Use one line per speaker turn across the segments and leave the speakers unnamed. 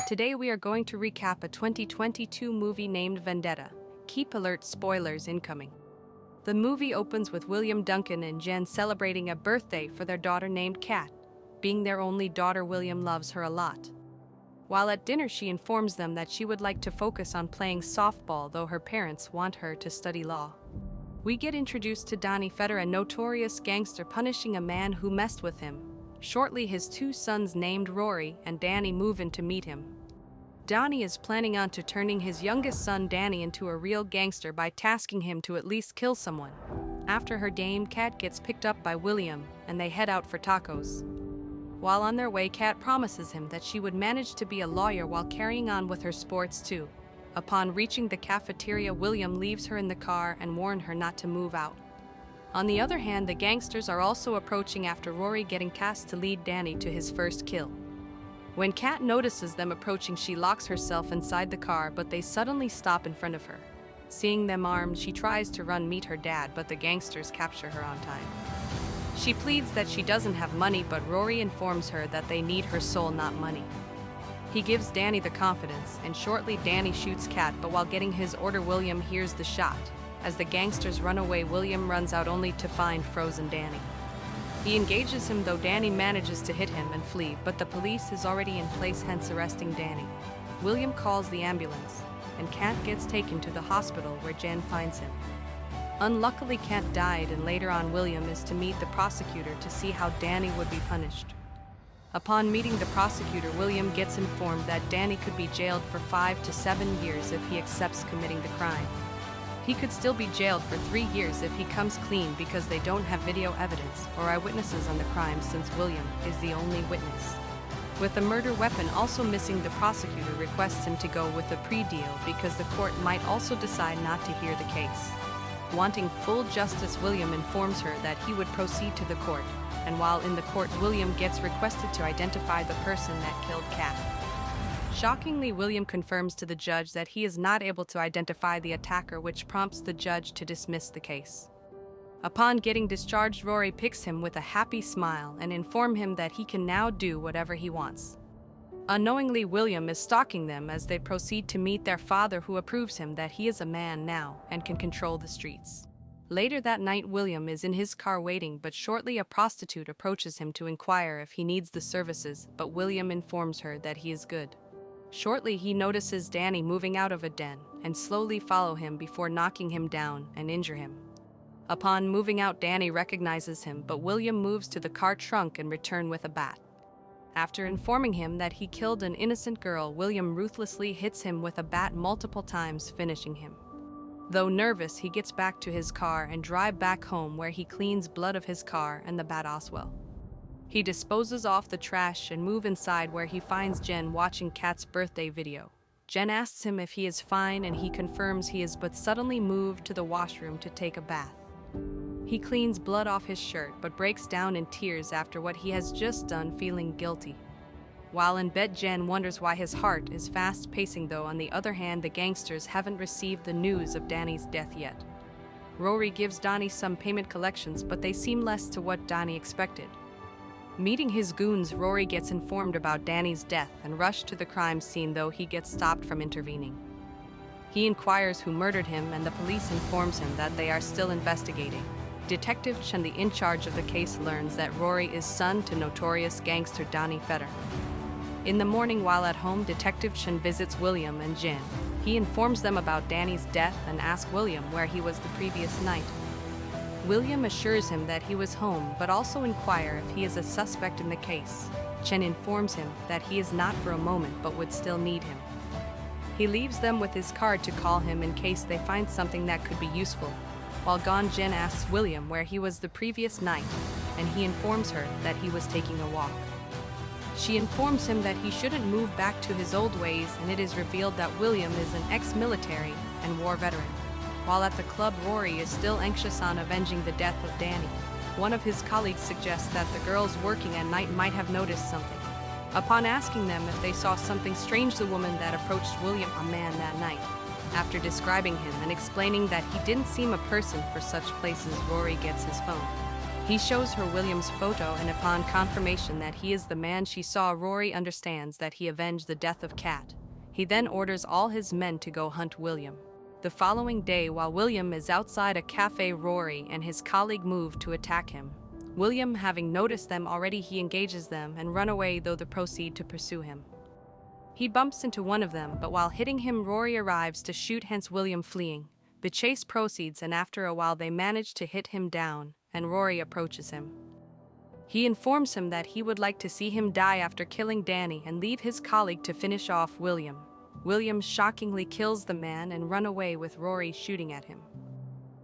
Today we are going to recap a 2022 movie named Vendetta. Keep alert, spoilers incoming. The movie opens with William, Duncan, and Jen celebrating a birthday for their daughter named Kat. Being their only daughter, William loves her a lot. While at dinner, she informs them that she would like to focus on playing softball, though her parents want her to study law. We get introduced to Donnie Fetter, a notorious gangster punishing a man who messed with him. Shortly, his two sons named Rory and Danny move in to meet him. Donnie is planning on turning his youngest son Danny into a real gangster by tasking him to at least kill someone. After her dame, Kat gets picked up by William, and they head out for tacos. While on their way, Kat promises him that she would manage to be a lawyer while carrying on with her sports too. Upon reaching the cafeteria, William leaves her in the car and warns her not to move out. On the other hand, the gangsters are also approaching after Rory getting cast to lead Danny to his first kill. When Kat notices them approaching, she locks herself inside the car, but they suddenly stop in front of her. Seeing them armed, she tries to run meet her dad, but the gangsters capture her on time. She pleads that she doesn't have money, but Rory informs her that they need her soul, not money. He gives Danny the confidence, and shortly Danny shoots Kat, but while getting his order, William hears the shot. As the gangsters run away, William runs out only to find frozen Danny. He engages him, though Danny manages to hit him and flee, but the police is already in place, hence arresting Danny. William calls the ambulance, and Kat gets taken to the hospital where Jen finds him. Unluckily, Kat died, and later on William is to meet the prosecutor to see how Danny would be punished. Upon meeting the prosecutor, William gets informed that Danny could be jailed for 5 to 7 years if he accepts committing the crime. He could still be jailed for 3 years if he comes clean, because they don't have video evidence or eyewitnesses on the crime, since William is the only witness. With the murder weapon also missing, the prosecutor requests him to go with a plea deal because the court might also decide not to hear the case. Wanting full justice, William informs her that he would proceed to the court, and while in the court, William gets requested to identify the person that killed Kat. Shockingly, William confirms to the judge that he is not able to identify the attacker, which prompts the judge to dismiss the case. Upon getting discharged, Rory picks him with a happy smile and informs him that he can now do whatever he wants. Unknowingly, William is stalking them as they proceed to meet their father, who approves him that he is a man now and can control the streets. Later that night, William is in his car waiting, but shortly a prostitute approaches him to inquire if he needs the services, but William informs her that he is good. Shortly, he notices Danny moving out of a den and slowly follow him before knocking him down and injure him. Upon moving out, Danny recognizes him, but William moves to the car trunk and returns with a bat. After informing him that he killed an innocent girl, William ruthlessly hits him with a bat multiple times, finishing him. Though nervous, he gets back to his car and drives back home, where he cleans blood of his car and the bat as well. He disposes off the trash and moves inside, where he finds Jen watching Kat's birthday video. Jen asks him if he is fine, and he confirms he is, but suddenly moved to the washroom to take a bath. He cleans blood off his shirt but breaks down in tears after what he has just done, feeling guilty. While in bed, Jen wonders why his heart is fast pacing, though on the other hand, the gangsters haven't received the news of Danny's death yet. Rory gives Donnie some payment collections, but they seem less to what Donnie expected. Meeting his goons, Rory gets informed about Danny's death and rushes to the crime scene, though he gets stopped from intervening. He inquires who murdered him, and the police informs him that they are still investigating. Detective Chen, the in charge of the case, learns that Rory is son to notorious gangster Donnie Fetter. In the morning, while at home, Detective Chen visits William and Jen. He informs them about Danny's death and asks William where he was the previous night. William assures him that he was home, but also inquires if he is a suspect in the case. Chen informs him that he is not for a moment, but would still need him. He leaves them with his card to call him in case they find something that could be useful. While gone, Jen asks William where he was the previous night, and he informs her that he was taking a walk. She informs him that he shouldn't move back to his old ways, and it is revealed that William is an ex-military and war veteran. While at the club, Rory is still anxious on avenging the death of Danny. One of his colleagues suggests that the girls working at night might have noticed something. Upon asking them if they saw something strange, the woman that approached William, a man that night. After describing him and explaining that he didn't seem a person for such places, Rory gets his phone. He shows her William's photo, and upon confirmation that he is the man she saw, Rory understands that he avenged the death of Kat. He then orders all his men to go hunt William. The following day, while William is outside a cafe, Rory and his colleague move to attack him. William, having noticed them already, he engages them and run away, though they proceed to pursue him. He bumps into one of them, but while hitting him, Rory arrives to shoot, hence William fleeing. The chase proceeds, and after a while they manage to hit him down, and Rory approaches him. He informs him that he would like to see him die after killing Danny and leave his colleague to finish off William. William shockingly kills the man and run away with Rory shooting at him.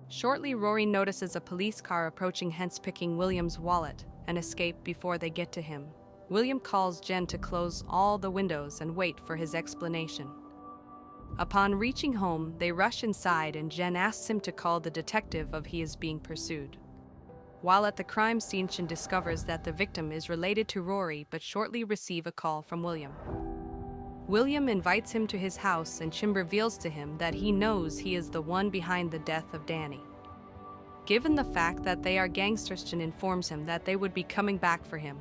Shortly, Rory notices a police car approaching, hence picking William's wallet and escape before they get to him. William calls Jen to close all the windows and wait for his explanation. Upon reaching home, they rush inside and Jen asks him to call the detective of he is being pursued. While at the crime scene, Jen discovers that the victim is related to Rory, but shortly receive a call from William. William invites him to his house, and Chim reveals to him that he knows he is the one behind the death of Danny. Given the fact that they are gangsters, Chim informs him that they would be coming back for him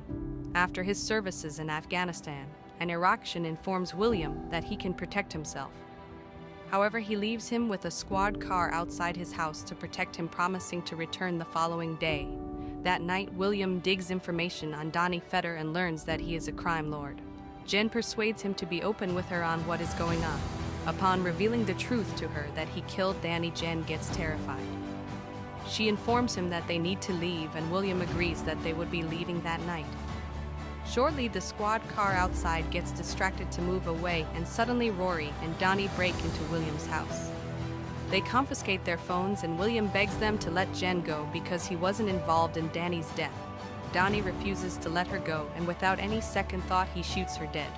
after his services in Afghanistan and Iraq. Chim informs William that he can protect himself. However, he leaves him with a squad car outside his house to protect him, promising to return the following day. That night, William digs information on Donnie Fetter and learns that he is a crime lord. Jen persuades him to be open with her on what is going on. Upon revealing the truth to her that he killed Danny, Jen gets terrified. She informs him that they need to leave, and William agrees that they would be leaving that night. Shortly, the squad car outside gets distracted to move away, and suddenly Rory and Donnie break into William's house. They confiscate their phones, and William begs them to let Jen go because he wasn't involved in Danny's death. Donnie refuses to let her go, and without any second thought, he shoots her dead.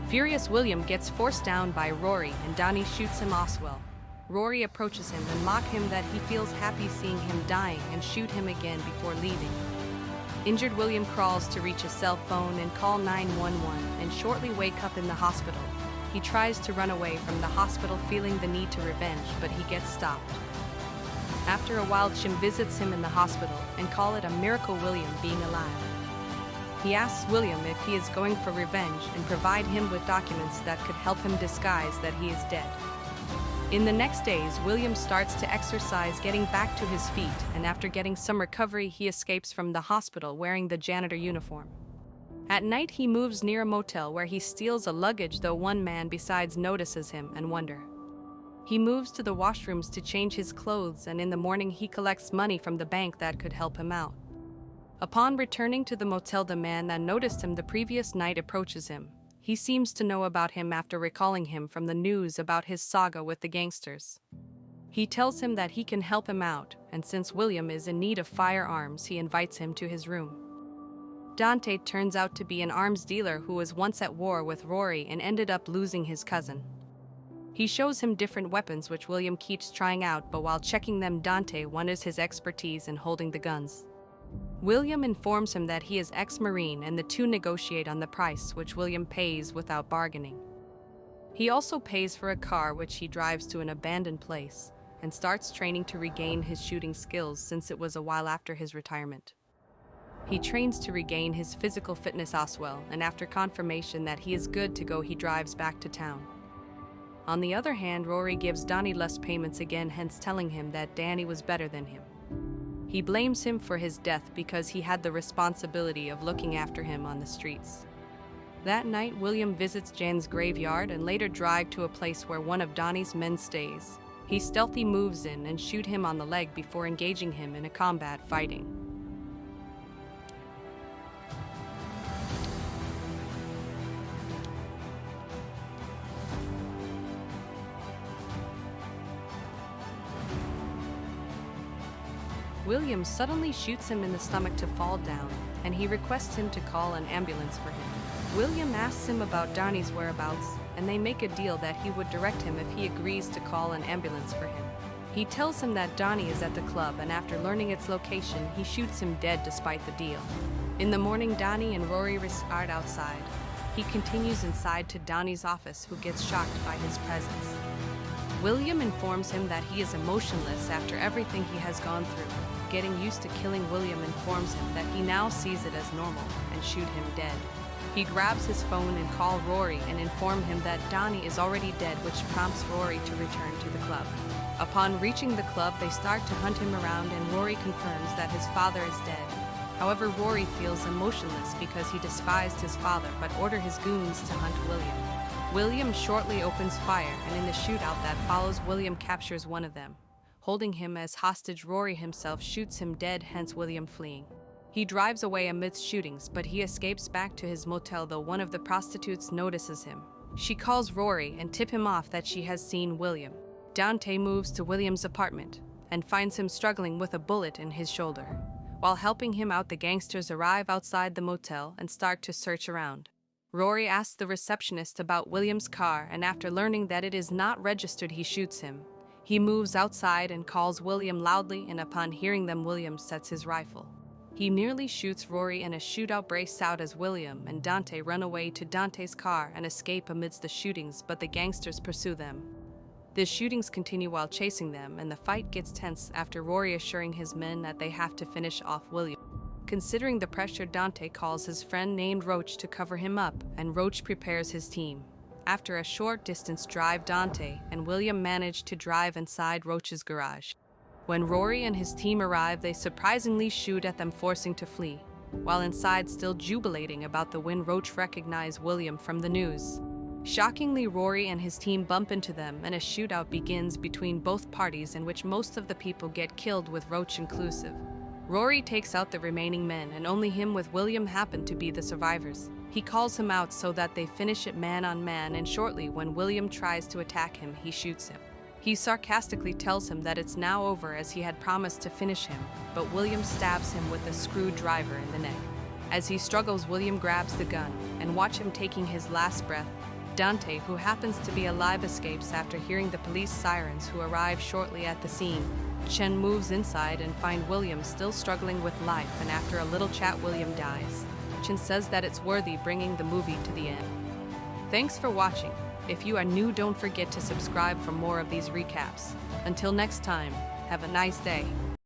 Furious, William gets forced down by Rory, and Donnie shoots him as well. Rory approaches him and mocks him that he feels happy seeing him dying, and shoot him again before leaving. Injured, William crawls to reach a cell phone and call 911, and shortly wake up in the hospital. He tries to run away from the hospital, feeling the need to revenge, but he gets stopped. After a while, Chim visits him in the hospital and call it a miracle William being alive. He asks William if he is going for revenge and provide him with documents that could help him disguise that he is dead. In the next days, William starts to exercise, getting back to his feet, and after getting some recovery, he escapes from the hospital wearing the janitor uniform. At night, he moves near a motel where he steals a luggage, though one man besides notices him and wonder. He moves to the washrooms to change his clothes, and in the morning he collects money from the bank that could help him out. Upon returning to the motel, the man that noticed him the previous night approaches him. He seems to know about him after recalling him from the news about his saga with the gangsters. He tells him that he can help him out, and since William is in need of firearms, he invites him to his room. Dante turns out to be an arms dealer who was once at war with Rory and ended up losing his cousin. He shows him different weapons which William keeps trying out, but while checking them, Dante wonders his expertise in holding the guns. William informs him that he is ex-Marine, and the two negotiate on the price, which William pays without bargaining. He also pays for a car which he drives to an abandoned place and starts training to regain his shooting skills, since it was a while after his retirement. He trains to regain his physical fitness as well, and after confirmation that he is good to go, he drives back to town. On the other hand, Rory gives Donnie less payments again, hence telling him that Danny was better than him. He blames him for his death because he had the responsibility of looking after him on the streets. That night, William visits Jan's graveyard and later drives to a place where one of Donnie's men stays. He stealthily moves in and shoots him on the leg before engaging him in a combat fighting. William suddenly shoots him in the stomach to fall down, and he requests him to call an ambulance for him. William asks him about Donnie's whereabouts, and they make a deal that he would direct him if he agrees to call an ambulance for him. He tells him that Donnie is at the club, and after learning its location, he shoots him dead despite the deal. In the morning, Donnie and Rory are outside. He continues inside to Donnie's office, who gets shocked by his presence. William informs him that he is emotionless after everything he has gone through. Getting used to killing William informs him that he now sees it as normal and shoot him dead. He grabs his phone and calls Rory and informs him that Donnie is already dead, which prompts Rory to return to the club. Upon reaching the club, they start to hunt him around and Rory confirms that his father is dead. However, Rory feels emotionless because he despised his father but ordered his goons to hunt William. William shortly opens fire, and in the shootout that follows, William captures one of them. Holding him as hostage, Rory himself shoots him dead, hence William fleeing. He drives away amidst shootings, but he escapes back to his motel, though one of the prostitutes notices him. She calls Rory and tips him off that she has seen William. Dante moves to William's apartment and finds him struggling with a bullet in his shoulder. While helping him out, the gangsters arrive outside the motel and start to search around. Rory asks the receptionist about William's car, and after learning that it is not registered, he shoots him. He moves outside and calls William loudly, and upon hearing them, William sets his rifle. He nearly shoots Rory, and a shootout breaks out as William and Dante run away to Dante's car and escape amidst the shootings, but the gangsters pursue them. The shootings continue while chasing them, and the fight gets tense after Rory assuring his men that they have to finish off William. Considering the pressure, Dante calls his friend named Roach to cover him up, and Roach prepares his team. After a short distance drive, Dante and William manage to drive inside Roach's garage. When Rory and his team arrive, they surprisingly shoot at them, forcing to flee. While inside, still jubilating about the win, Roach recognizes William from the news. Shockingly, Rory and his team bump into them, and a shootout begins between both parties, in which most of the people get killed, with Roach inclusive. Rory takes out the remaining men, and only him with William happen to be the survivors. He calls him out so that they finish it man on man, and shortly when William tries to attack him, he shoots him. He sarcastically tells him that it's now over, as he had promised to finish him, but William stabs him with a screwdriver in the neck. As he struggles, William grabs the gun, and watch him taking his last breath. Dante, who happens to be alive, escapes after hearing the police sirens, who arrive shortly at the scene. Chen moves inside and finds William still struggling with life, and after a little chat, William dies. Chen says that it's worthy, bringing the movie to the end. Thanks for watching. If you are new, don't forget to subscribe for more of these recaps. Until next time, have a nice day.